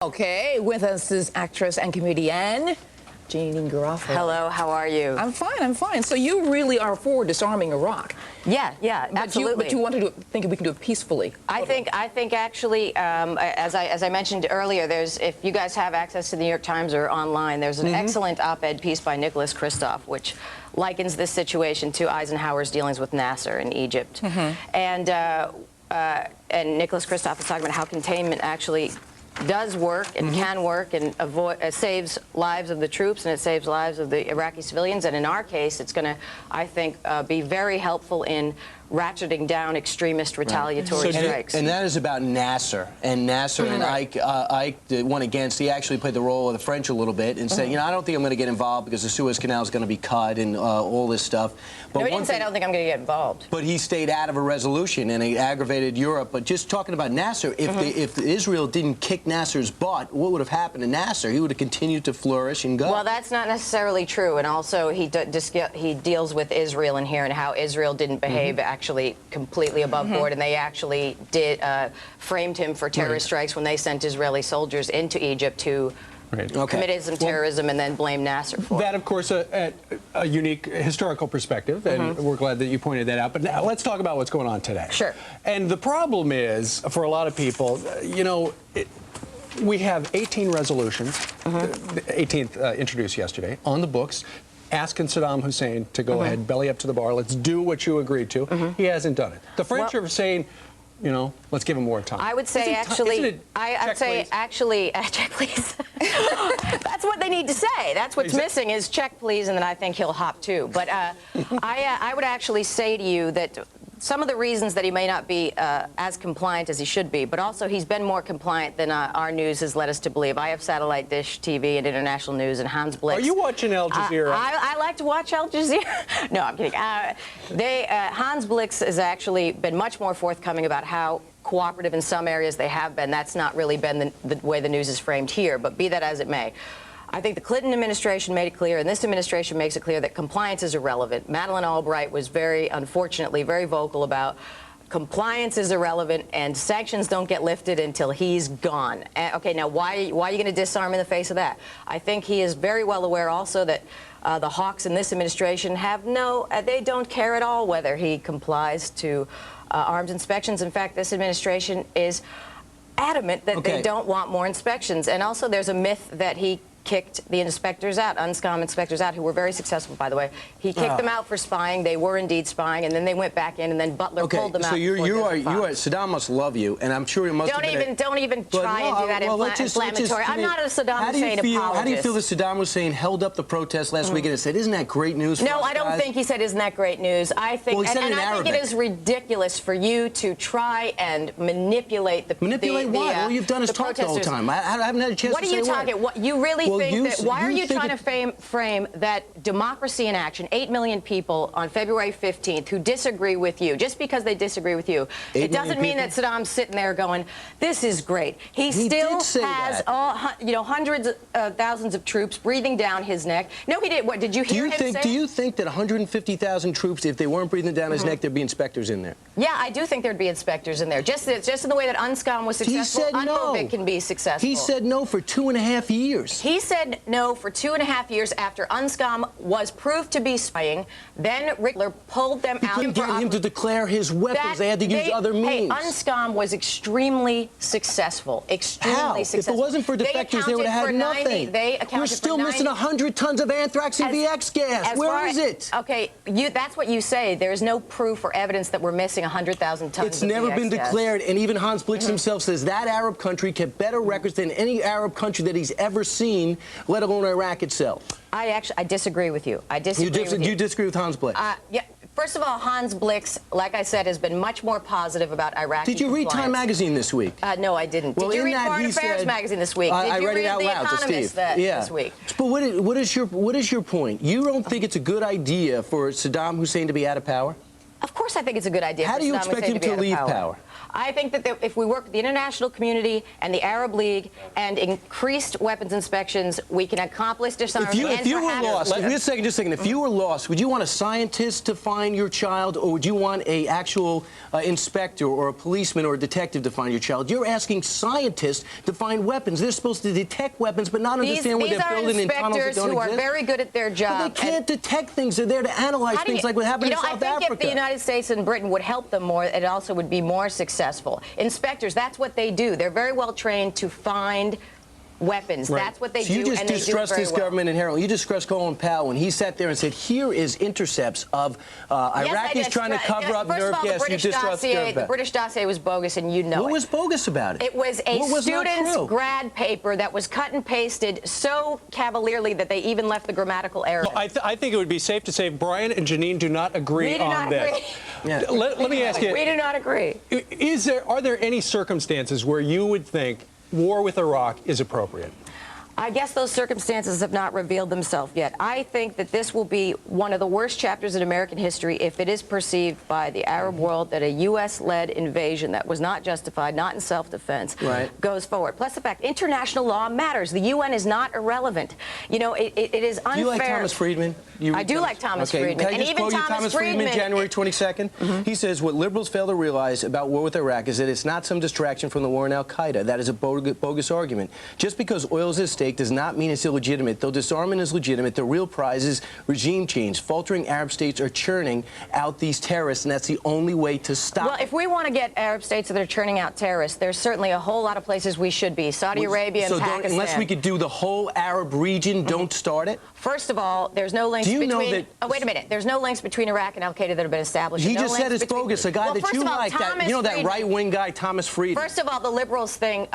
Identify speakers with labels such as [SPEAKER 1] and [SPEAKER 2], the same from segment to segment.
[SPEAKER 1] Okay, with us is actress and comedian Janeane Garofalo.
[SPEAKER 2] Hello, how are you?
[SPEAKER 1] I'm fine, I'm fine. So you really are for disarming Iraq.
[SPEAKER 2] Yeah, absolutely.
[SPEAKER 1] But you want to think we can do it peacefully.
[SPEAKER 2] I think actually, as I mentioned earlier, if you guys have access to the New York Times or online, there's an excellent op-ed piece by Nicholas Kristof, which likens this situation to Eisenhower's dealings with Nasser in Egypt. And Nicholas Kristof is talking about how containment actually does work and can work and saves lives of the troops and it saves lives of the Iraqi civilians. And in our case, it's going to, I think, be very helpful in ratcheting down extremist retaliatory strikes.
[SPEAKER 3] And that is about Nasser. And Nasser and Ike went against. He actually played the role of the French a little bit and said, you know, I don't think I'm going to get involved because the Suez Canal is going to be cut and all this stuff. But
[SPEAKER 2] no, he didn't say I don't think I'm going to get involved.
[SPEAKER 3] But he stayed out of a resolution and it aggravated Europe. But just talking about Nasser, if Israel didn't kick Nasser's butt, what would have happened to Nasser? He would have continued to flourish and go.
[SPEAKER 2] Well, that's not necessarily true. And also, he deals with Israel in here and how Israel didn't behave actually completely above board, and they actually framed him for terrorist strikes when they sent Israeli soldiers into Egypt to commit some terrorism and then blame Nasser for it.
[SPEAKER 4] That, of course, a unique historical perspective, and we're glad that you pointed that out. But now let's talk about what's going on today.
[SPEAKER 2] Sure.
[SPEAKER 4] And the problem is, for a lot of people, you know, we have 18 resolutions, the 18th introduced yesterday, on the books, asking Saddam Hussein to go ahead, belly up to the bar, let's do what you agreed to. He hasn't done it. The French are saying, you know, let's give him more time.
[SPEAKER 2] I would say actually, check please. That's what they need to say. That's what's missing is check please, and then I think he'll hop too. But I would actually say to you that some of the reasons that he may not be as compliant as he should be, but also he's been more compliant than our news has led us to believe. I have satellite dish TV and international news, and Hans Blix.
[SPEAKER 4] Are you watching Al Jazeera?
[SPEAKER 2] I like to watch Al Jazeera. No, I'm kidding. Hans Blix has actually been much more forthcoming about how cooperative in some areas they have been. That's not really been the way the news is framed here, but be that as it may. I think the Clinton administration made it clear, and this administration makes it clear, that compliance is irrelevant. Madeleine Albright was unfortunately, very vocal about compliance is irrelevant and sanctions don't get lifted until he's gone. Okay, now why are you going to disarm in the face of that? I think he is very well aware also that the hawks in this administration they don't care at all whether he complies to arms inspections. In fact, this administration is adamant that they don't want more inspections. And also there's a myth that he kicked the inspectors out, UNSCOM inspectors out, who were very successful, by the way. He kicked them out for spying. They were indeed spying, and then they went back in, and then Butler pulled them out.
[SPEAKER 3] So you are Saddam must love you, and I'm sure he must.
[SPEAKER 2] Don't even try and do that inflammatory. I'm not a Saddam Hussein apologist.
[SPEAKER 3] How do you feel that Saddam Hussein held up the protest last weekend and said, "Isn't that great news for us
[SPEAKER 2] No, I don't think he said, "Isn't that great news?" I think,
[SPEAKER 3] I
[SPEAKER 2] think it is ridiculous for you to try and manipulate the
[SPEAKER 3] what? All you've done is talk the whole time. I haven't had a chance to say a word.
[SPEAKER 2] What are you talking? What you really think that? Why are you trying to frame that democracy in action, 8 million people on February 15th who disagree with you, just because they disagree with you, it doesn't mean that Saddam's sitting there going, this is great. He still has hundreds of thousands of troops breathing down his neck. No, he didn't. What, did you hear him say?
[SPEAKER 3] Do you think that 150,000 troops, if they weren't breathing down his neck, there'd be inspectors in there?
[SPEAKER 2] Yeah, I do think there'd be inspectors in there. Just in the way that UNSCOM was successful, UNMOVIC can be successful.
[SPEAKER 3] He said no for 2.5 years.
[SPEAKER 2] He said no for 2.5 years after UNSCOM was proved to be spying. Then Rickler pulled them out.
[SPEAKER 3] Getting him to declare his weapons. They had to use other means.
[SPEAKER 2] Hey, UNSCOM was extremely successable. Extremely successful.
[SPEAKER 3] If it wasn't for defectors, they would have had nothing. We're still missing 100 tons of anthrax and VX gas. Where is it?
[SPEAKER 2] Okay, that's what you say. There is no proof or evidence that we're missing 100,000 tons
[SPEAKER 3] It's never been declared, and even Hans Blix himself says that Arab country kept better records than any Arab country that he's ever seen, let alone Iraq itself.
[SPEAKER 2] I disagree with you. I disagree with you.
[SPEAKER 3] You disagree with Hans Blix?
[SPEAKER 2] Yeah. First of all, Hans Blix, like I said, has been much more positive about Iraqi
[SPEAKER 3] Did you read Time magazine this week?
[SPEAKER 2] No, I didn't.
[SPEAKER 3] Well,
[SPEAKER 2] Did you read Foreign Affairs magazine this week?
[SPEAKER 3] I read it out loud to Steve.
[SPEAKER 2] This week?
[SPEAKER 3] But what is your point? You don't think it's a good idea for Saddam Hussein to be out of power?
[SPEAKER 2] Of course I think it's a good idea.
[SPEAKER 3] How do you expect him to leave power?
[SPEAKER 2] I think that if we work with the international community and the Arab League and increased weapons inspections, we can accomplish disarmament.
[SPEAKER 3] If you were lost, just a second, if you were lost, would you want a scientist to find your child, or would you want a actual inspector or a policeman or a detective to find your child? You're asking scientists to find weapons. They're supposed to detect weapons, but not understand what they're building in tunnels that don't exist.
[SPEAKER 2] These are inspectors who are very good at their job.
[SPEAKER 3] But they can't detect things. They're there to analyze things like what happened in South Africa.
[SPEAKER 2] I think if the United States and Britain would help them more, it also would be more successful. Inspectors, that's what they do. They're very well trained to find weapons. Right. That's what they do, and they do it very well. You just distrust this government inherently.
[SPEAKER 3] You distrust Colin Powell when he sat there and said, here is intercepts of Iraqis trying to cover up nerve gas. You distrust
[SPEAKER 2] the British dossier was bogus, and you know
[SPEAKER 3] What was bogus about it?
[SPEAKER 2] It was a student's grad paper that was cut and pasted so cavalierly that they even left the grammatical errors.
[SPEAKER 4] Well, I think it would be safe to say Brian and Janeane do not agree on this.
[SPEAKER 2] Yeah.
[SPEAKER 4] Let me ask you.
[SPEAKER 2] We do not agree.
[SPEAKER 4] Are there any circumstances where you would think war with Iraq is appropriate?
[SPEAKER 2] I guess those circumstances have not revealed themselves yet. I think that this will be one of the worst chapters in American history if it is perceived by the Arab world that a U.S.-led invasion that was not justified, not in self-defense, goes forward. Plus the fact international law matters. The UN is not irrelevant. You know, it is unfair.
[SPEAKER 3] Do you like Thomas Friedman?
[SPEAKER 2] I do like Thomas Friedman.
[SPEAKER 3] Can I just quote you Thomas Friedman, January 22nd? He says, what liberals fail to realize about war with Iraq is that it's not some distraction from the war in al-Qaeda. That is a bogus argument. Just because oil is at stake does not mean it's illegitimate. Though disarmament is legitimate, the real prize is regime change. Faltering Arab states are churning out these terrorists, and that's the only way to stop.
[SPEAKER 2] Well, if we want to get Arab states that are churning out terrorists, there's certainly a whole lot of places we should be. Saudi Arabia and Pakistan.
[SPEAKER 3] Unless we could do the whole Arab region, don't start it?
[SPEAKER 2] First of all, there's no links between... Oh, wait a minute. There's no links between Iraq and al-Qaeda that have been established.
[SPEAKER 3] He just said it's bogus. A guy that you like, that right-wing guy, Thomas Friedman.
[SPEAKER 2] First of all, the liberals thing,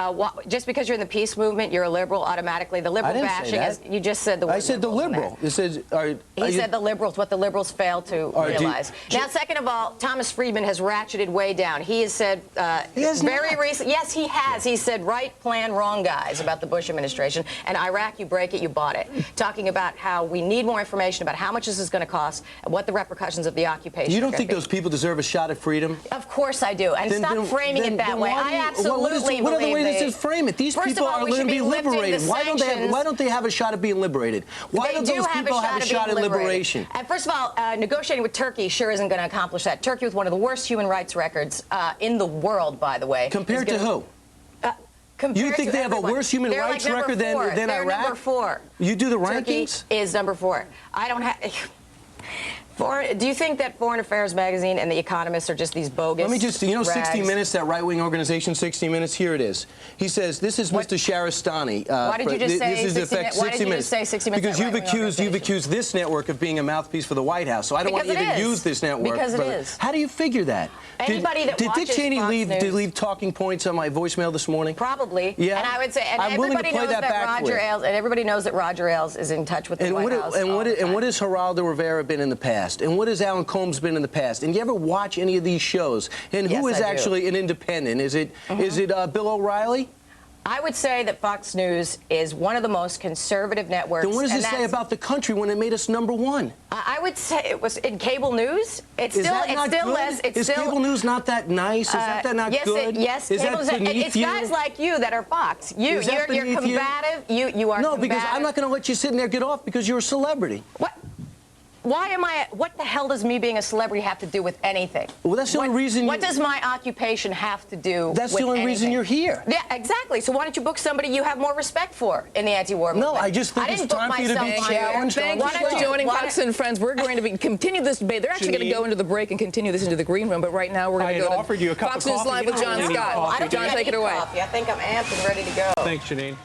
[SPEAKER 2] just because you're in the peace movement, you're a liberal automatically. The liberal bashing is... You just said the word.
[SPEAKER 3] I said the liberal.
[SPEAKER 2] He said the liberals, what the liberals fail to realize. Now, second of all, Thomas Friedman has ratcheted way down. He has said very recently... Yes, he has. He said right plan, wrong guys about the Bush administration. And Iraq, you break it, you bought it. Talking about how we need more information about how much this is going to cost and what the repercussions of the occupation
[SPEAKER 3] You don't think those people deserve a shot at freedom?
[SPEAKER 2] Of course I do. And stop framing it that way. I absolutely
[SPEAKER 3] What other way does it frame it? These people are going to be liberated. Why don't they have a shot at being liberated? Why don't those people have a shot at liberation?
[SPEAKER 2] And first of all, negotiating with Turkey sure isn't going to accomplish that. Turkey with one of the worst human rights records in the world, by the way.
[SPEAKER 3] Compared to who? You think they have a worse human rights record than Iraq?
[SPEAKER 2] They're number 4.
[SPEAKER 3] You do the rankings?
[SPEAKER 2] Turkey is number 4. I don't have... Do you think that Foreign Affairs magazine and The Economist are just these bogus
[SPEAKER 3] Let me just, 60
[SPEAKER 2] rags?
[SPEAKER 3] Minutes, that right-wing organization, 60 Minutes, here it is. He says, this is Mr. Sharistani.
[SPEAKER 2] Why did you just say 60 Minutes?
[SPEAKER 3] Because you've accused this network of being a mouthpiece for the White House, so I don't want you to use this network.
[SPEAKER 2] Because it is.
[SPEAKER 3] How do you figure that?
[SPEAKER 2] Anybody that
[SPEAKER 3] did Dick Cheney leave talking points on my voicemail this morning?
[SPEAKER 2] Probably.
[SPEAKER 3] Yeah.
[SPEAKER 2] And I would say, and
[SPEAKER 3] I'm willing to play that back for you.
[SPEAKER 2] Everybody knows that Roger Ailes is in touch with the White House.
[SPEAKER 3] And what has Geraldo Rivera been in the past? And what has Alan Combs been in the past? And you ever watch any of these shows? And who is actually an independent? Is it Bill O'Reilly?
[SPEAKER 2] I would say that Fox News is one of the most conservative networks.
[SPEAKER 3] Then what does it say about the country when it made us #1?
[SPEAKER 2] I would say it was in cable news. It's still less.
[SPEAKER 3] Is cable news not that nice? Is that not good?
[SPEAKER 2] Yes,
[SPEAKER 3] is that beneath
[SPEAKER 2] it's guys like you that are Fox. You're combative. You are
[SPEAKER 3] no,
[SPEAKER 2] combative.
[SPEAKER 3] because I'm not going to let you sit in there get off because you're a celebrity.
[SPEAKER 2] What? Why am I? What the hell does me being a celebrity have to do with anything?
[SPEAKER 3] Well, that's the only reason.
[SPEAKER 2] What does my occupation have to do?
[SPEAKER 3] That's the only reason you're here.
[SPEAKER 2] Yeah, exactly. So why don't you book somebody you have more respect for in the anti-war movement?
[SPEAKER 3] No, I just think it's time for you to be challenged.
[SPEAKER 1] Thank you for joining Fox and Friends. We're going to continue this debate. They're actually going to go into the break and continue this into the green room. But right now we're going to go to Fox News Live with John Scott. John, take it away.
[SPEAKER 2] I think I'm amped and ready to go.
[SPEAKER 4] Thanks, Janeane.